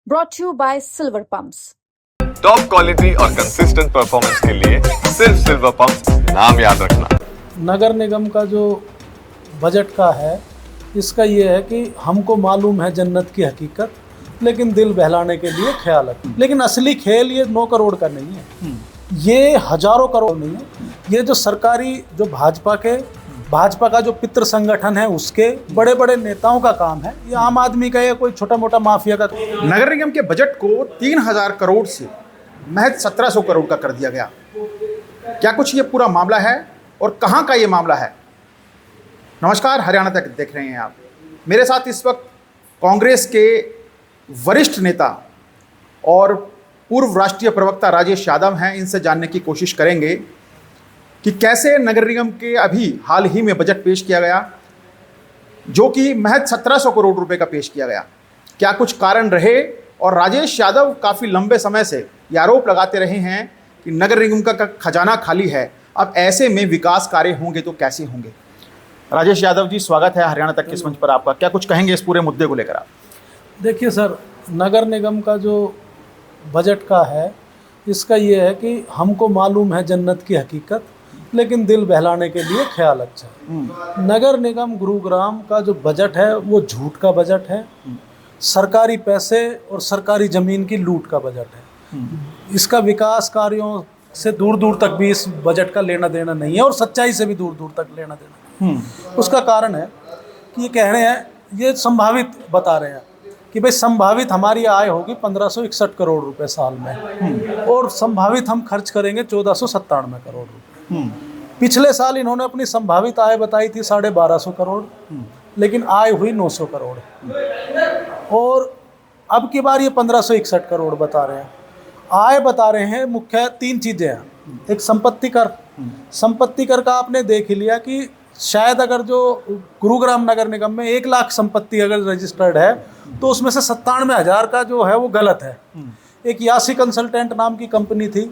brought to you by Silver Pumps. Top quality और consistent performance के लिए सिर्फ सिल्वर पंप्स नाम याद रखना। नगर निगम का जो बजट का है, इसका ये है कि हमको मालूम है जन्नत की हकीकत, लेकिन दिल बहलाने के लिए ख्याल है। लेकिन असली खेल ये 9 करोड़ का नहीं है, ये हजारों करोड़ नहीं है। ये जो सरकारी जो भाजपा का जो पितृ संगठन है, उसके बड़े बड़े नेताओं का काम है। ये आम आदमी का या कोई छोटा मोटा माफिया का। नगर निगम के बजट को 3000 करोड़ से महज 1700 करोड़ का कर दिया गया। क्या कुछ ये पूरा मामला है और कहाँ का ये मामला है? नमस्कार, हरियाणा तक देख रहे हैं आप। मेरे साथ इस वक्त कांग्रेस के वरिष्ठ नेता और पूर्व राष्ट्रीय प्रवक्ता राजेश यादव हैं। इनसे जानने की कोशिश करेंगे कि कैसे नगर निगम के अभी हाल ही में बजट पेश किया गया, जो कि महज 1700 करोड़ रुपए का पेश किया गया। क्या कुछ कारण रहे? और राजेश यादव काफ़ी लंबे समय से ये आरोप लगाते रहे हैं कि नगर निगम का खजाना खाली है, अब ऐसे में विकास कार्य होंगे तो कैसे होंगे? राजेश यादव जी, स्वागत है हरियाणा तक के मंच पर आपका। क्या कुछ कहेंगे इस पूरे मुद्दे को लेकर आप? देखिए सर, नगर निगम का जो बजट का है, इसका ये है कि हमको मालूम है जन्नत की हकीकत, लेकिन दिल बहलाने के लिए ख्याल अच्छा है। नगर निगम गुरुग्राम का जो बजट है वो झूठ का बजट है, सरकारी पैसे और सरकारी ज़मीन की लूट का बजट है। इसका विकास कार्यों से दूर दूर तक भी इस बजट का लेना देना नहीं है और सच्चाई से भी दूर दूर तक लेना देना नहीं है। उसका कारण है कि ये कह रहे हैं, ये संभावित बता रहे हैं कि भाई संभावित हमारी आय होगी 1561 करोड़ रुपए साल में, और संभावित हम खर्च करेंगे 1497 करोड़ रुपए। पिछले साल इन्होंने अपनी संभावित आय बताई थी 1250 करोड़, लेकिन आय हुई 900 करोड़, और अब की बार ये 1561 करोड़ बता रहे हैं। आय बता रहे हैं मुख्य 3 चीज़ें हैं। एक संपत्ति कर, संपत्ति कर का आपने देख ही लिया कि शायद अगर जो गुरुग्राम नगर निगम में 1 लाख संपत्ति अगर रजिस्टर्ड है, तो उसमें से 97,000 का जो है वो गलत है। एक यासी कंसल्टेंट नाम की कंपनी थी,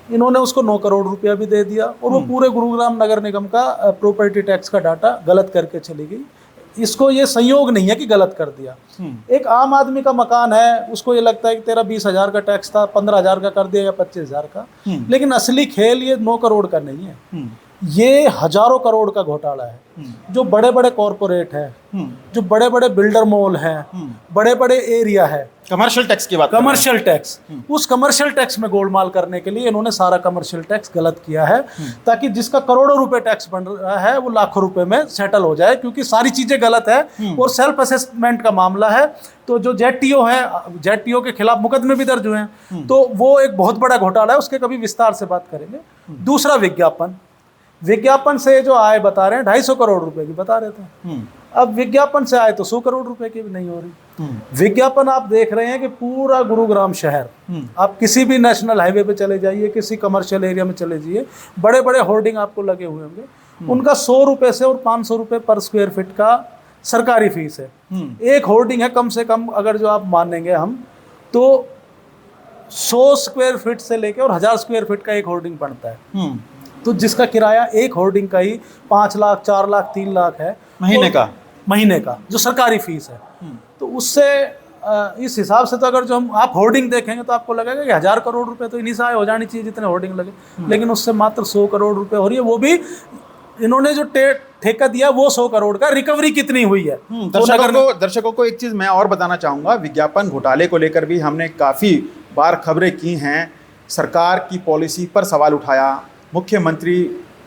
इन्होंने उसको 9 करोड़ रुपया भी दे दिया, और वो पूरे गुरुग्राम नगर निगम का प्रॉपर्टी टैक्स का डाटा गलत करके चली गई। इसको ये संयोग नहीं है कि गलत कर दिया। एक आम आदमी का मकान है, उसको ये लगता है कि तेरा 20,000 का टैक्स था, 15,000 का कर दिया या 25,000 का। लेकिन असली खेल ये 9 करोड़ का नहीं है, ये हजारों करोड़ का घोटाला है। जो बड़े बड़े कॉरपोरेट है, जो बड़े बड़े बिल्डर मॉल हैं, बड़े बड़े एरिया है, कमर्शियल टैक्स की बात, कमर्शियल टैक्स, उस कमर्शियल टैक्स में गोलमाल करने के लिए इन्होंने सारा कमर्शियल टैक्स गलत किया है, ताकि जिसका करोड़ों रुपए टैक्स बन रहा है वो लाखों रुपए में सेटल हो जाए, क्योंकि सारी चीजें गलत है। और सेल्फ असेसमेंट का मामला है, तो जो जेटीओ है, जेटीओ के खिलाफ मुकदमे भी दर्ज हुए हैं, तो वो एक बहुत बड़ा घोटाला है, उसके कभी विस्तार से बात करेंगे। दूसरा, विज्ञापन से जो आय बता रहे हैं 250 करोड़ रुपए की बता रहे थे, अब विज्ञापन से आए तो 100 करोड़ रुपए की भी नहीं हो रही। विज्ञापन आप देख रहे हैं कि पूरा गुरुग्राम शहर, आप किसी भी नेशनल हाईवे पे चले जाइए, किसी कमर्शियल एरिया में चले जाइए, बड़े बड़े होर्डिंग आपको लगे हुए होंगे। उनका 100 रुपए से और 500 रुपए पर स्क्वायर फीट का सरकारी फीस है। एक होर्डिंग है, कम से कम अगर जो आप मानेंगे हम, तो 100 स्क्वायर फीट से लेके और 1000 स्क्वायर फीट का एक होर्डिंग पड़ता है। तो जिसका किराया एक होर्डिंग का ही 5 लाख, 4 लाख, 3 लाख है महीने का जो सरकारी फीस है। तो उससे इस हिसाब से तो अगर जो आप होर्डिंग देखेंगे तो आपको लगेगा कि 1000 करोड़ रुपए तो इन्हीं से आय हो जानी चाहिए जितने होर्डिंग लगे, लेकिन उससे मात्र 100 करोड़ रुपए हो रही है। वो भी इन्होंने जो ठेका दिया वो 100 करोड़ का, रिकवरी कितनी हुई है? दर्शकों को एक चीज मैं और बताना चाहूंगा। विज्ञापन घोटाले को लेकर भी हमने काफी बार खबरें की हैं, सरकार की पॉलिसी पर सवाल उठाया,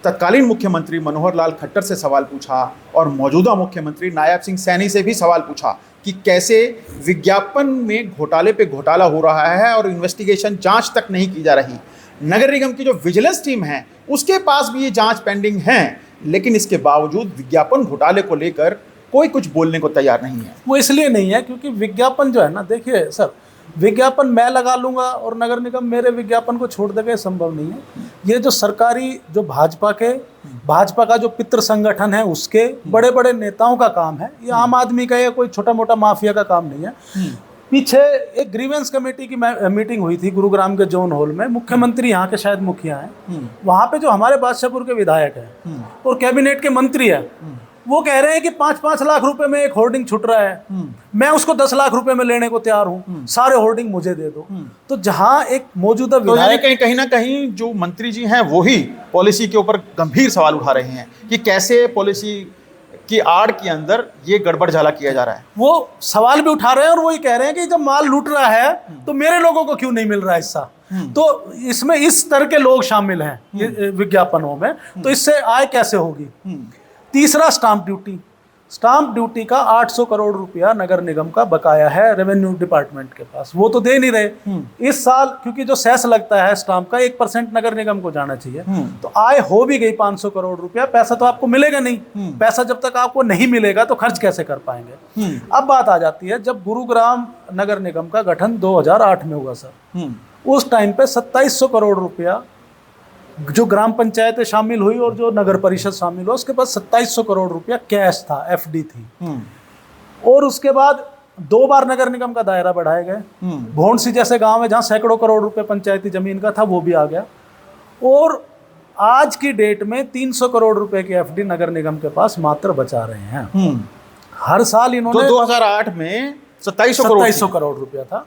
तत्कालीन मुख्यमंत्री मनोहर लाल खट्टर से सवाल पूछा, और मौजूदा मुख्यमंत्री नायब सिंह सैनी से भी सवाल पूछा कि कैसे विज्ञापन में घोटाले पे घोटाला हो रहा है और इन्वेस्टिगेशन, जांच तक नहीं की जा रही। नगर निगम की जो विजिलेंस टीम है उसके पास भी ये जांच पेंडिंग है, लेकिन इसके बावजूद विज्ञापन घोटाले को लेकर कोई कुछ बोलने को तैयार नहीं है। वो इसलिए नहीं है क्योंकि विज्ञापन जो है ना, देखिए सर, विज्ञापन मैं लगा लूंगा और नगर निगम मेरे विज्ञापन को छोड़ देगा, संभव नहीं है। ये जो सरकारी जो भाजपा का जो पितृ संगठन है, उसके बड़े बड़े नेताओं का काम है। ये आम आदमी का या कोई छोटा मोटा माफिया का काम नहीं है। पीछे एक ग्रीवेंस कमेटी की मीटिंग हुई थी गुरुग्राम के जोन हॉल में, मुख्यमंत्री यहाँ के शायद मुखिया हैं, वहाँ पे जो हमारे बादशाहपुर के विधायक हैं और कैबिनेट के मंत्री हैं, वो कह रहे हैं कि 5-5 लाख रुपए में एक होर्डिंग छुट रहा है, मैं उसको 10 लाख रुपए में लेने को तैयार हूं, सारे होर्डिंग मुझे दे दो। तो जहां एक मौजूदा तो यानी विधायक कहीं ना कहीं जो मंत्री जी हैं वो ही पॉलिसी के ऊपर गंभीर सवाल उठा रहे हैं कि कैसे पॉलिसी की आड़ के अंदर ये गड़बड़ झाला किया जा रहा है। वो सवाल भी उठा रहे हैं और वो ये कह रहे हैं कि जब माल लूट रहा है तो मेरे लोगों को क्यों नहीं मिल रहा हिस्सा। तो इसमें इस तरह के लोग शामिल हैं ये विज्ञापनों में, तो इससे आय कैसे होगी। तीसरा, स्टाम्प ड्यूटी। स्टाम्प ड्यूटी का 800 करोड़ रुपया नगर निगम का बकाया है रेवेन्यू डिपार्टमेंट के पास, वो तो दे नहीं रहे इस साल, क्योंकि जो सेस लगता है स्टाम्प का 1% नगर निगम को जाना चाहिए। तो आय हो भी गई 500 करोड़ रुपया, पैसा तो आपको मिलेगा नहीं। पैसा जब तक आपको नहीं मिलेगा तो खर्च कैसे कर पाएंगे। अब बात आ जाती है, जब गुरुग्राम नगर निगम का गठन 2008 में हुआ सर, उस टाइम पे 2700 करोड़ रुपया जो ग्राम पंचायतें शामिल हुई और जो नगर परिषद शामिल हुआ, उसके पास 2700 करोड़ रुपया कैश था, एफडी थी। और उसके बाद 2 बार नगर निगम का दायरा बढ़ाए गए। भोंडसी जैसे गांव है जहां सैकड़ों करोड़ रुपए पंचायती जमीन का था, वो भी आ गया। और आज की डेट में 300 करोड़ रुपए की एफडी नगर निगम के पास मात्र बचा रहे हैं। हर साल इन्होंने, तो 2008 में 2700 करोड़ रुपया था।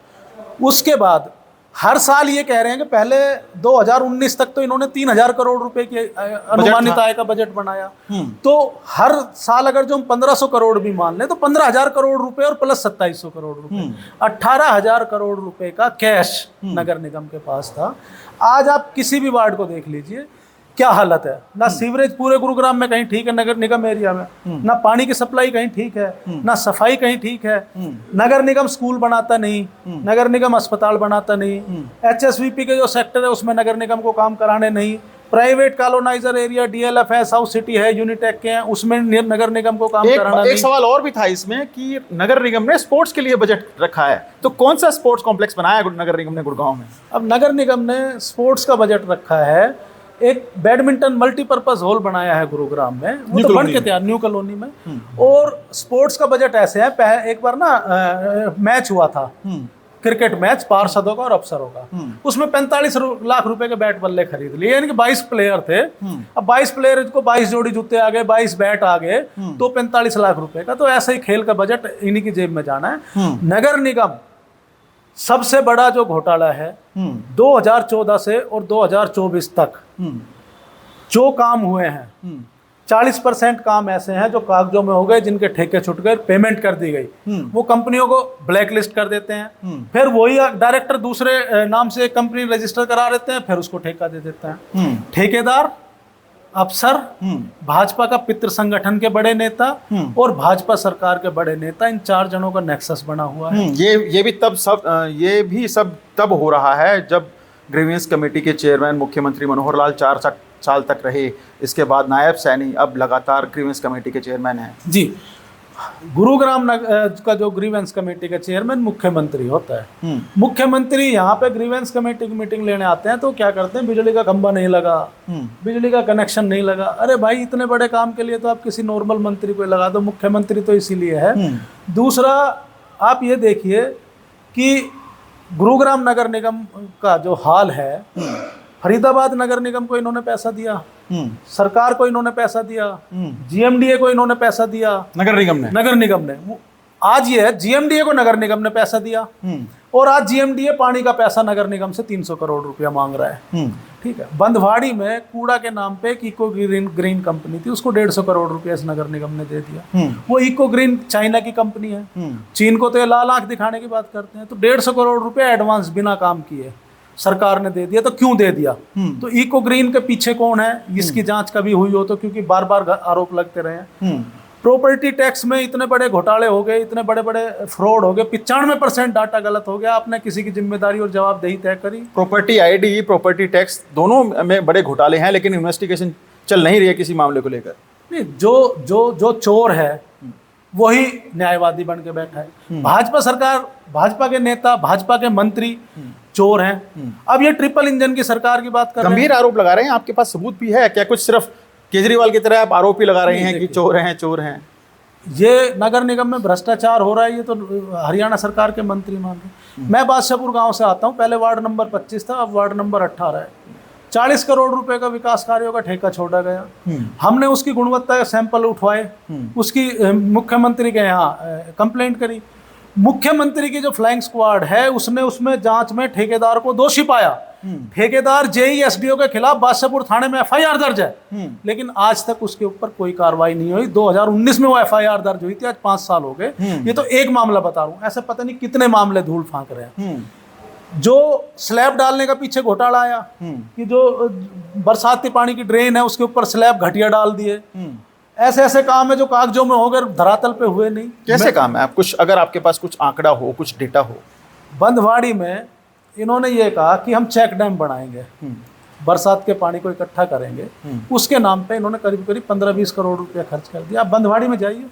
उसके बाद हर साल ये कह रहे हैं कि पहले 2019 तक तो इन्होंने 3000 करोड़ रुपए की अनुमानित आय का बजट बनाया। तो हर साल अगर जो हम 1500 करोड़ भी मान लें तो 15000 करोड़ रुपए और प्लस 2700 करोड़ रुपए, 18000 करोड़ रुपए का कैश नगर निगम के पास था। आज आप किसी भी वार्ड को देख लीजिए, क्या हालत है। ना सीवरेज पूरे गुरुग्राम में कहीं ठीक है, नगर निगम एरिया में ना पानी की सप्लाई कहीं ठीक है, ना सफाई कहीं ठीक है। नगर निगम स्कूल बनाता नहीं, नगर निगम अस्पताल बनाता नहीं, एचएसवीपी के जो सेक्टर है उसमें नगर निगम को काम कराने नहीं। प्राइवेट कॉलोनाइजर एरिया डीएलएफ है, साउथ सिटी है, यूनिटेक के हैं, उसमें नगर निगम को काम कराना नहीं। एक सवाल और भी था इसमें कि नगर निगम ने स्पोर्ट्स के लिए बजट रखा है, तो कौन सा स्पोर्ट्स कॉम्प्लेक्स बनाया नगर निगम ने गुड़गांव में? अब नगर निगम ने स्पोर्ट्स का बजट रखा है, एक बैडमिंटन मल्टीपर्पज हॉल बनाया है गुरुग्राम में, वो तो बन के तैयार, न्यू कॉलोनी में। और स्पोर्ट्स का बजट ऐसे है, एक बार ना मैच हुआ था, क्रिकेट मैच पार्षदों का और अफसरों का, उसमें 45 लाख रुपए के बैट बल्ले खरीद लिए, यानी कि 22 प्लेयर थे। अब 22 प्लेयर को 22 जोड़ी जूते आ गए, 22 बैट आ गए, तो 45 लाख रुपए का। तो ऐसे ही खेल का बजट इन्हीं की जेब में जाना है। नगर निगम सबसे बड़ा जो घोटाला है 2014 से और 2024 तक जो काम हुए हैं, 40% काम ऐसे हैं जो कागजों में हो गए, जिनके ठेके छुट गए, पेमेंट कर दी गई। वो कंपनियों को ब्लैक लिस्ट कर देते हैं, फिर वही डायरेक्टर दूसरे नाम से एक कंपनी रजिस्टर करा देते हैं, फिर उसको ठेका दे देते हैं। ठेकेदार, अफसर, भाजपा का पितृ संगठन के बड़े नेता और भाजपा सरकार के बड़े नेता, इन 4 जनों का नेक्सस बना हुआ है। ये भी सब तब हो रहा है जब ग्रीवेंस कमेटी के चेयरमैन मुख्यमंत्री मनोहर लाल 4 साल तक रहे। इसके बाद नायब सैनी अब लगातार ग्रीवेंस कमेटी के चेयरमैन हैं। जी, गुरुग्राम का जो ग्रीवेंस कमेटी का चेयरमैन मुख्यमंत्री होता है। मुख्यमंत्री यहाँ पे ग्रीवेंस कमेटी की मीटिंग लेने आते हैं, तो क्या करते हैं, बिजली का खंभा नहीं लगा, बिजली का कनेक्शन नहीं लगा। अरे भाई, इतने बड़े काम के लिए तो आप किसी नॉर्मल मंत्री को लगा दो, मुख्यमंत्री तो इसीलिए है। दूसरा, आप ये देखिए कि गुरुग्राम नगर निगम का जो हाल है, फरीदाबाद नगर निगम को इन्होंने पैसा दिया, सरकार को इन्होंने पैसा दिया, जीएमडीए को इन्होंने पैसा दिया, नगर निगम ने आज ये है, जीएमडीए को नगर निगम ने पैसा दिया, और आज जीएमडीए पानी का पैसा नगर निगम से 300 करोड़ रुपया मांग रहा है। ठीक है, बंधवाड़ी में कूड़ा के नाम पे एक इको ग्रीन कंपनी थी, उसको 150 करोड़ रुपया इस नगर निगम ने दे दिया। वो इको ग्रीन चाइना की कंपनी है, चीन को तो ये लाल आंख दिखाने की बात करते हैं। तो 150 करोड़ रुपया एडवांस बिना काम किए सरकार ने दे दिया। तो क्यों दे दिया? तो इको ग्रीन के पीछे कौन है, इसकी जांच कभी हुई हो तो, क्योंकि बार बार आरोप लगते रहे हैं। प्रॉपर्टी टैक्स में इतने बड़े घोटाले हो गए, इतने बड़े बड़े फ्रॉड हो गए, 95% डाटा गलत हो गया। आपने किसी की जिम्मेदारी और जवाबदेही तय करी? प्रॉपर्टी आईडी, प्रॉपर्टी टैक्स दोनों में बड़े घोटाले हैं, लेकिन इन्वेस्टिगेशन चल नहीं रही है किसी मामले को लेकर। नहीं, जो चोर है वही न्यायवादी बन के बैठा है। भाजपा सरकार, भाजपा के नेता, भाजपा के मंत्री चोर हैं। अब ये ट्रिपल इंजन की सरकार की बात कर रहे हैं। गंभीर आरोप लगा रहे हैं, आपके पास सबूत भी है क्या? कुछ सिर्फ केजरीवाल की तरह आप आरोप ही लगा रहे हैं कि चोर हैं? ये नगर निगम में भ्रष्टाचार हो रहा है, ये तो हरियाणा सरकार के मंत्री मान रहे हैं। मैं बादशाहपुर गांव से आता हूं, पहले वार्ड नंबर 25 था, अब वार्ड नंबर 18 है। 40 करोड़ रुपए का विकास कार्यों का ठेका छोड़ा गया। हमने उसकी गुणवत्ता के सैंपल उठवाए, उसकी मुख्यमंत्री के यहाँ कंप्लेंट करी। मुख्यमंत्री की जो फ्लाइंग स्क्वाड है उसने उसमें जांच में ठेकेदार को दोषी पाया। ठेकेदार जेई एसडीओ के खिलाफ बादशाहपुर थाने में एफआईआर दर्ज है, लेकिन आज तक उसके ऊपर कोई कार्रवाई नहीं हुई। 2019 में वो एफआईआर दर्ज हुई थी, आज 5 साल हो गए। ये तो एक मामला बता रहा हूं, ऐसे पता नहीं कितने मामले धूल फांक रहे हैं। जो स्लैब डालने का पीछे घोटाला आया कि जो बरसाती पानी की ड्रेन है उसके ऊपर स्लैब घटिया डाल दिए, ऐसे ऐसे काम है जो कागजों में हो गए, धरातल पे हुए नहीं। कैसे काम है? आप कुछ, अगर आपके पास कुछ आंकड़ा हो, कुछ डेटा हो। बंधवाड़ी में इन्होंने ये कहा कि हम चेक डैम बनाएंगे, बरसात के पानी को इकट्ठा करेंगे, उसके नाम पे इन्होंने करीब करीब 15-20 करोड़ रुपया खर्च कर दिया। आप बंधवाड़ी में जाइए,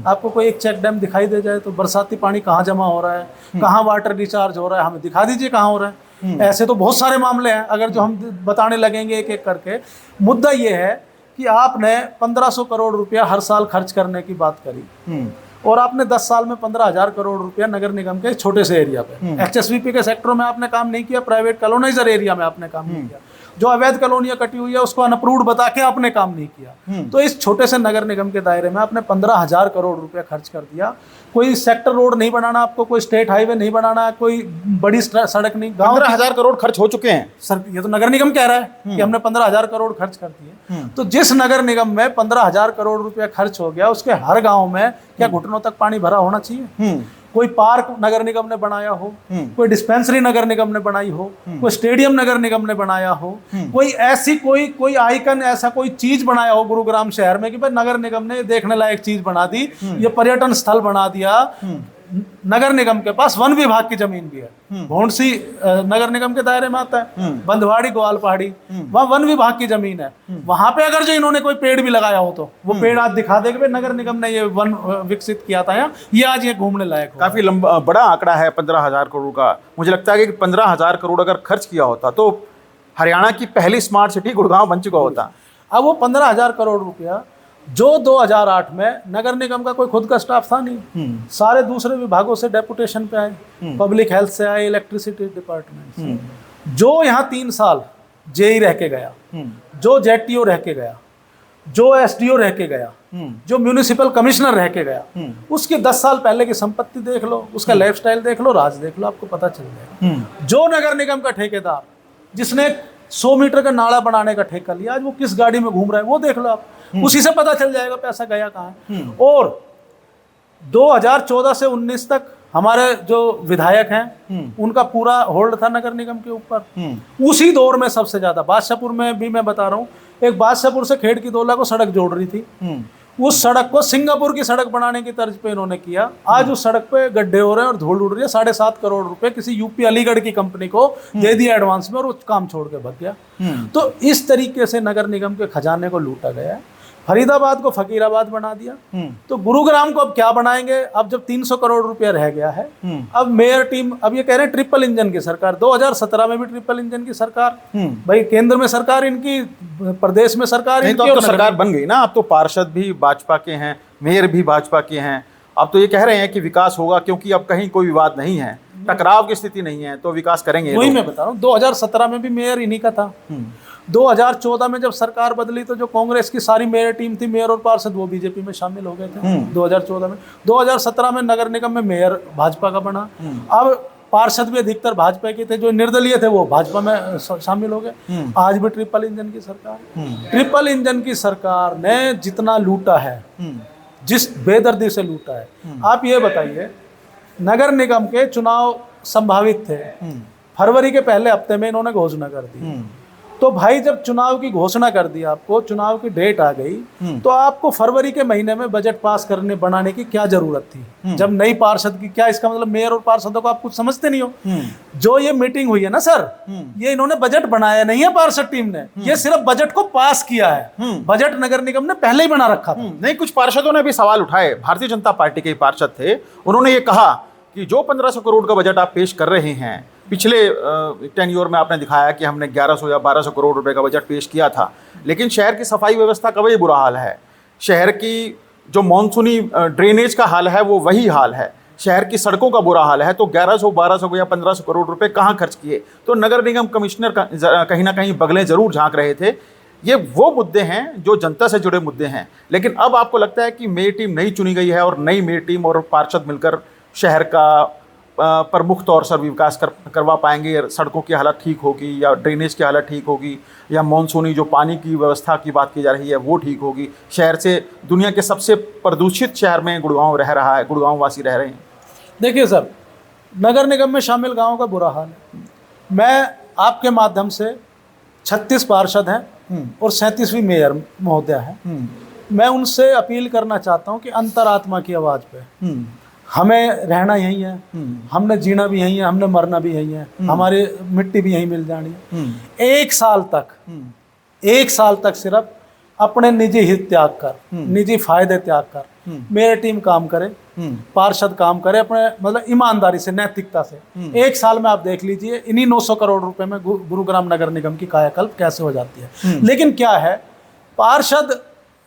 आपको कोई एक चेक डैम दिखाई दे जाए तो बरसाती पानी कहाँ जमा हो रहा है, कहाँ वाटर रिचार्ज हो रहा है, हमें दिखा दीजिए कहाँ हो रहा है। ऐसे तो बहुत सारे मामले हैं, अगर जो हम बताने लगेंगे एक एक करके। मुद्दा ये है कि आपने 1500 करोड़ रुपया हर साल खर्च करने की बात करी और आपने 10 साल में 15,000 करोड़ रुपया नगर निगम के छोटे से एरिया पे, एचएसवीपी के सेक्टरों में आपने काम नहीं किया, प्राइवेट कॉलोनाइजर एरिया में आपने काम नहीं किया, जो अवैध कॉलोनियां कटी हुई है उसको अनअप्रूव्ड बता के आपने काम नहीं किया। तो इस छोटे से नगर निगम के दायरे में आपने 15,000 करोड़ रुपया खर्च कर दिया। कोई सेक्टर रोड नहीं बनाना आपको, कोई स्टेट हाईवे नहीं बनाना, कोई बड़ी सड़क नहीं। 15,000 करोड़ खर्च हो चुके हैं सर, ये तो नगर निगम कह रहा है कि हमने 15,000 करोड़ खर्च कर दिए। तो जिस नगर निगम में 15,000 करोड़ रुपया खर्च हो गया, उसके हर गांव में क्या घुटनों तक पानी भरा होना चाहिए? कोई पार्क नगर निगम ने बनाया हो, कोई डिस्पेंसरी नगर निगम ने बनाई हो, कोई स्टेडियम नगर निगम ने बनाया हो, कोई ऐसी कोई आइकन, ऐसा कोई चीज बनाया हो गुरुग्राम शहर में कि भाई नगर निगम ने देखने लायक चीज बना दी, ये पर्यटन स्थल बना दिया। नगर निगम के पास वन विभाग की जमीन भी है, भौंडसी नगर निगम के दायरे में आता है, बंधवाड़ी ग्वाल पहाड़ी, वहाँ वन विभाग की जमीन है। वहां पे अगर जो इन्होंने कोई पेड़ भी लगाया हो तो वो पेड़ आज दिखा देंगे भाई नगर निगम ने ये वन विकसित किया था, ये आज ये घूमने लायक। काफी लंबा बड़ा आंकड़ा है 15,000 करोड़ का। मुझे लगता है कि 15,000 करोड़ अगर खर्च किया होता तो हरियाणा की पहली स्मार्ट सिटी गुड़गांव बन चुका होता। अब वो 15,000 करोड़ रुपया जो 2008 में नगर निगम का कोई खुद का स्टाफ था नहीं, सारे दूसरे विभागों से डेपुटेशन पे आए, पब्लिक हेल्थ से आए, इलेक्ट्रिसिटी डिपार्टमेंट से, जो यहाँ 3 साल जेई रह के गया, जो जेटीओ रह के गया, जो एसडीओ रह के गया, जो म्यूनिसिपल कमिश्नर रह के गया, उसके 10 साल पहले की संपत्ति देख लो, उसका लाइफस्टाइल देख लो, राज देख लो, आपको पता चल जाएगा। जो नगर निगम का ठेकेदार जिसने 100 मीटर का नाला बनाने का ठेका लिया, आज वो किस गाड़ी में घूम रहा है वो देख लो आप, उसी से पता चल जाएगा पैसा गया कहाँ है। और 2014 से 19 तक हमारे जो विधायक हैं उनका पूरा होल्ड था नगर निगम के ऊपर। उसी दौर में सबसे ज्यादा बादशाहपुर में भी मैं बता रहा हूँ, एक बादशाहपुर से खेड़ की दोला को सड़क जोड़ रही थी, उस सड़क को सिंगापुर की सड़क बनाने की तर्ज पे इन्होंने किया। आज उस सड़क पे गड्ढे हो रहे हैं और धूल उड़ रही है। 7.5 करोड़ रुपए किसी यूपी अलीगढ़ की कंपनी को दे दिया एडवांस में और वो काम छोड़ के भाग गया। तो इस तरीके से नगर निगम के खजाने को लूटा गया है। फरीदाबाद को फकीराबाद बना दिया, तो गुरुग्राम को अब क्या बनाएंगे? अब जब 300 करोड़ रुपया रह गया है, अब मेयर टीम, अब ये कह रहे हैं ट्रिपल इंजन की सरकार। 2017 में भी ट्रिपल इंजन की सरकार, भाई केंद्र में सरकार इनकी, प्रदेश में सरकार इनकी, तो अब तो सरकार बन गई ना। अब तो पार्षद भी भाजपा के हैं, मेयर भी भाजपा के हैं। अब तो ये कह रहे हैं कि विकास होगा, क्योंकि अब कहीं कोई विवाद नहीं है, टकराव की स्थिति नहीं है, तो विकास करेंगे। वही मैं बता रहा हूँ, 2017 में भी मेयर इन्हीं का था। 2014 में जब सरकार बदली तो जो कांग्रेस की सारी मेयर टीम थी, मेयर और पार्षद, वो बीजेपी में शामिल हो गए थे 2014 में। 2017 में नगर निगम में मेयर भाजपा का बना, अब पार्षद भी अधिकतर भाजपा के थे, जो निर्दलीय थे वो भाजपा में शामिल हो गए। आज भी ट्रिपल इंजन की सरकार, ट्रिपल इंजन की सरकार ने जितना लूटा है, जिस बेदर्दी से लूटा है, आप ये बताइए, नगर निगम के चुनाव संभावित थे, फरवरी के पहले हफ्ते में इन्होंने घोषणा कर दी। तो भाई जब चुनाव की घोषणा कर दी, आपको चुनाव की डेट आ गई, तो आपको फरवरी के महीने में बजट पास करने बनाने की क्या जरूरत थी? जब नई पार्षद की, क्या इसका मतलब मेयर और पार्षदों को आप कुछ समझते नहीं हो? जो ये मीटिंग हुई है ना सर, ये इन्होंने बजट बनाया नहीं है पार्षद टीम ने, ये सिर्फ बजट को पास किया है। बजट नगर निगम ने पहले ही बना रखा था। नहीं, कुछ पार्षदों ने भी सवाल उठाए, भारतीय जनता पार्टी के पार्षद थे, उन्होंने ये कहा कि जो 1500 करोड़ का बजट आप पेश कर रहे हैं, पिछले टेन्योर में आपने दिखाया कि हमने 1100 या 1200 करोड़ रुपए का बजट पेश किया था, लेकिन शहर की सफाई व्यवस्था का वही बुरा हाल है, शहर की जो मॉनसूनी ड्रेनेज का हाल है वो वही हाल है, शहर की सड़कों का बुरा हाल है, तो 1100, 1200 या 1500 करोड़ रुपए कहाँ खर्च किए? तो नगर निगम कमिश्नर कहीं ना कहीं बगलें जरूर झांक रहे थे। ये वो मुद्दे हैं जो जनता से जुड़े मुद्दे हैं। लेकिन अब आपको लगता है कि मेयर टीम नई चुनी गई है और नई मेयर टीम और पार्षद मिलकर शहर का प्रमुख तौर से विकास करवा पाएंगे? सड़कों की हालत ठीक होगी, या ड्रेनेज की हालत ठीक होगी, या मानसूनी जो पानी की व्यवस्था की बात की जा रही है वो ठीक होगी? शहर से दुनिया के सबसे प्रदूषित शहर में गुड़गांव रह रहा है, गुड़गांव वासी रह रहे हैं। देखिए सर, नगर निगम में शामिल गाँव का बुरा हाल है। मैं आपके माध्यम से 36 पार्षद हैं और 37वीं मेयर महोदया है, मैं उनसे अपील करना चाहता हूं कि अंतरात्मा की आवाज़ पे हमें रहना यहीं है, हमने जीना भी यहीं है, हमने मरना भी यहीं है, हमारी मिट्टी भी यहीं मिल जानी है। एक साल तक सिर्फ अपने निजी हित त्याग कर, निजी फायदे त्याग कर मेरी टीम काम करे, पार्षद काम करे अपने मतलब ईमानदारी से, नैतिकता से। एक साल में आप देख लीजिए इन्हीं 900 करोड़ रुपए में गुरुग्राम नगर निगम की कायाकल्प कैसे हो जाती है। लेकिन क्या है, पार्षद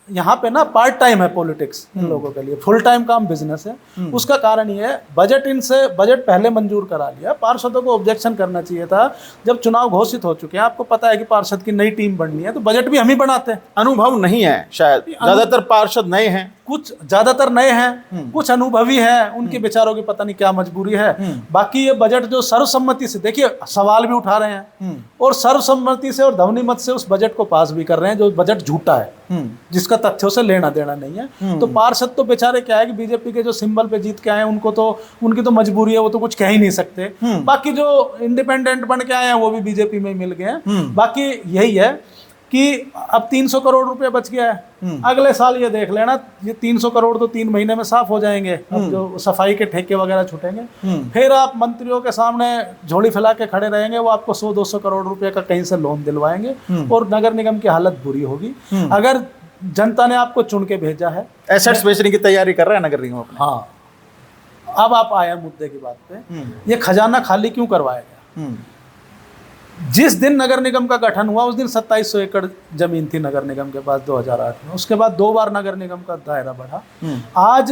यहाँ पे ना पार्ट टाइम है पॉलिटिक्स इन लोगों के लिए, फुल टाइम काम बिजनेस है। उसका कारण ये है, बजट पहले मंजूर करा लिया। पार्षदों को ऑब्जेक्शन करना चाहिए था जब चुनाव घोषित हो चुके हैं। आपको पता है कि पार्षद की नई टीम बननी है, तो बजट भी हम ही बनाते हैं। अनुभव नहीं है शायद, ज्यादातर पार्षद नए हैं, कुछ ज्यादातर नए हैं, कुछ अनुभवी हैं, उनके बेचारों की पता नहीं क्या मजबूरी है। बाकी ये बजट जो सर्वसम्मति से, देखिए सवाल भी उठा रहे हैं और सर्वसम्मति से और ध्वनि मत से उस बजट को पास भी कर रहे हैं, जो बजट झूठा है, जिसका तथ्यों से लेना देना नहीं है। तो पार्षद तो बेचारे क्या है कि बीजेपी के जो सिंबल पे जीत के आए हैं, उनको तो उनकी तो मजबूरी है, वो तो कुछ कह ही नहीं सकते। बाकी जो इंडिपेंडेंट बन के आए हैं वो भी बीजेपी में ही मिल गए हैं। बाकी यही है कि अब 300 करोड़ रुपए बच गया है। अगले साल ये देख लेना, ये 300 करोड़ तो 3 महीने में साफ हो जाएंगे। अब जो सफाई के ठेके वगैरह छूटेंगे, फिर आप मंत्रियों के सामने झोली फैला के खड़े रहेंगे, वो आपको 100-200 करोड़ रुपए का कहीं से लोन दिलवाएंगे और नगर निगम की हालत बुरी होगी। अगर जनता ने आपको चुन के भेजा है, एसेट्स बेचने की तैयारी कर रहा है नगर निगम अपने। हाँ, अब आप आए मुद्दे की बात पे, ये खजाना खाली क्यों करवाया गया? जिस दिन नगर निगम का गठन हुआ उस दिन 2700 एकड़ जमीन थी नगर निगम के पास 2008 में। उसके बाद 2 बार नगर निगम का दायरा बढ़ा। आज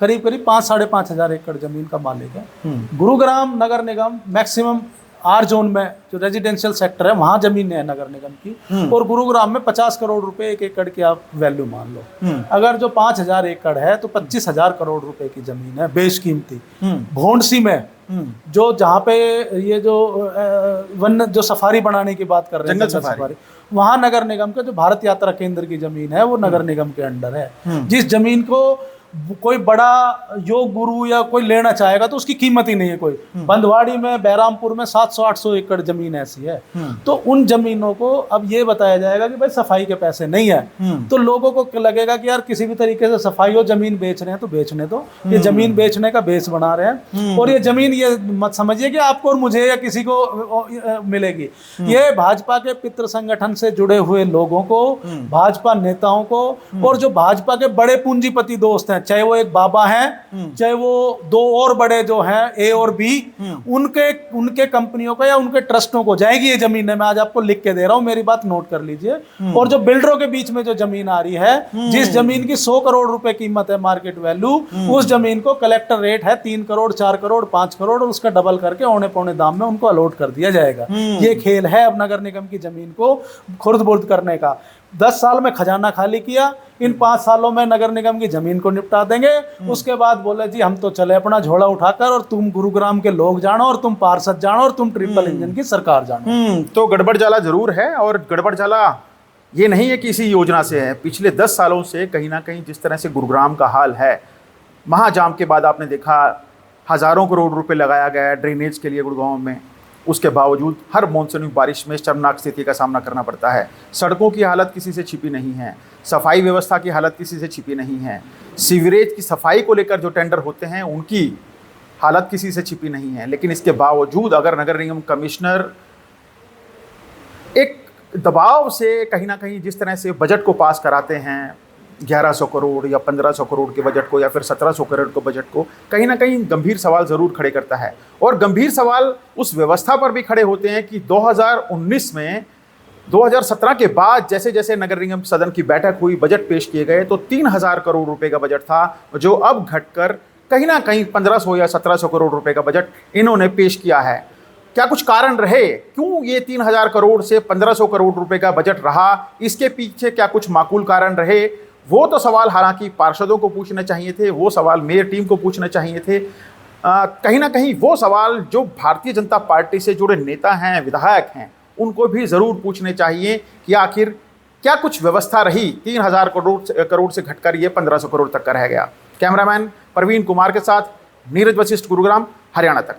करीब 5-5.5 हजार एकड़ जमीन का मालिक है। गुरुग्राम नगर निगम मैक्सिमम आर जोन में जो रेजिडेंशियल सेक्टर है वहां जमीन है नगर निगम की, और गुरुग्राम में 50 करोड़ रुपए एक एकड़ की आप वैल्यू मान लो। अगर जो 5000 एकड़ है तो 25,000 करोड़ रुपए की जमीन है बेशकीमती। भोंडसी में जो जहाँ पे ये जो वन जो सफारी बनाने की बात कर रहे हैं, जंगल सफारी, वहां नगर निगम का जो भारत यात्रा केंद्र की जमीन है वो नगर निगम के अंडर है। जिस जमीन को कोई बड़ा योग गुरु या कोई लेना चाहेगा तो उसकी कीमत ही नहीं है कोई। बंदवाड़ी में, बैरामपुर में 700-800 एकड़ जमीन ऐसी है। तो उन जमीनों को अब ये बताया जाएगा कि भाई सफाई के पैसे नहीं है, तो लोगों को लगेगा कि यार किसी भी तरीके से सफाई हो, जमीन बेच रहे हैं तो बेचने दो। ये जमीन बेचने का बेस बना रहे हैं। और ये जमीन ये मत समझिए कि आपको और मुझे या किसी को मिलेगी। ये भाजपा के पितृ संगठन से जुड़े हुए लोगों को, भाजपा नेताओं को, और जो भाजपा के बड़े पूंजीपति दोस्त हैं, चाहे वो एक बाबा हैं, चाहे वो 2 और बड़े जो हैं ए और बी, उनके कंपनियों का या उनके ट्रस्टों को जाएगी ये जमीन है। मैं आज आपको लिख के दे रहा हूं, मेरी बात नोट कर लीजिए। और जो बिल्डरों के बीच में जो जमीन आ रही है, जिस जमीन की 100 करोड़ रुपए कीमत है मार्केट वैल्यू, उस जमीन को कलेक्टर रेट है 3 करोड़, 4 करोड़, 5 करोड़, और उसका डबल करके औने पौने दाम में उनको अलॉट कर दिया जाएगा। ये खेल है अब नगर निगम की जमीन को खुर्द बुर्द करने का। 10 साल में खजाना खाली किया, इन 5 सालों में नगर निगम की जमीन को निपटा देंगे। उसके बाद बोले जी हम तो चले अपना झोला उठाकर, और तुम गुरुग्राम के लोग जानो, और तुम पार्षद जानो, और तुम ट्रिपल इंजन की सरकार जानो। तो गड़बड़ जाला जरूर है, और गड़बड़ जाला ये नहीं है कि इसी योजना से है। पिछले 10 सालों से कहीं ना कहीं जिस तरह से गुरुग्राम का हाल है, महाजाम के बाद आपने देखा हज़ारों करोड़ रुपए लगाया गया ड्रेनेज के लिए गुड़गांव में, उसके बावजूद हर मानसूनी बारिश में शर्मनाक स्थिति का सामना करना पड़ता है। सड़कों की हालत किसी से छिपी नहीं है, सफाई व्यवस्था की हालत किसी से छिपी नहीं है, सीवरेज की सफाई को लेकर जो टेंडर होते हैं उनकी हालत किसी से छिपी नहीं है। लेकिन इसके बावजूद अगर नगर निगम कमिश्नर एक दबाव से कहीं ना कहीं जिस तरह से बजट को पास कराते हैं, 1100 करोड़ या 1500 करोड़ के बजट को, या फिर 1700 करोड़ के बजट को, कहीं ना कहीं गंभीर सवाल ज़रूर खड़े करता है। और गंभीर सवाल उस व्यवस्था पर भी खड़े होते हैं कि 2019 में 2017 के बाद जैसे जैसे नगर निगम सदन की बैठक हुई, बजट पेश किए गए, तो 3000 करोड़ रुपए का बजट था, जो अब घटकर कहीं ना कहीं 1500 या 1700 करोड़ रुपए का बजट इन्होंने पेश किया है। क्या कुछ कारण रहे, क्यों ये 3000 करोड़ से 1500 करोड़ रुपए का बजट रहा, इसके पीछे क्या कुछ माकूल कारण रहे? वो तो सवाल हालांकि पार्षदों को पूछने चाहिए थे, वो सवाल मेयर टीम को पूछने चाहिए थे। कहीं ना कहीं वो सवाल जो भारतीय जनता पार्टी से जुड़े नेता हैं, विधायक हैं, उनको भी ज़रूर पूछने चाहिए कि आखिर क्या कुछ व्यवस्था रही, 3000 करोड़ से घटकर ये 1500 करोड़ तक का रह गया। कैमरामैन प्रवीण कुमार के साथ नीरज वशिष्ठ, गुरुग्राम, हरियाणा तक।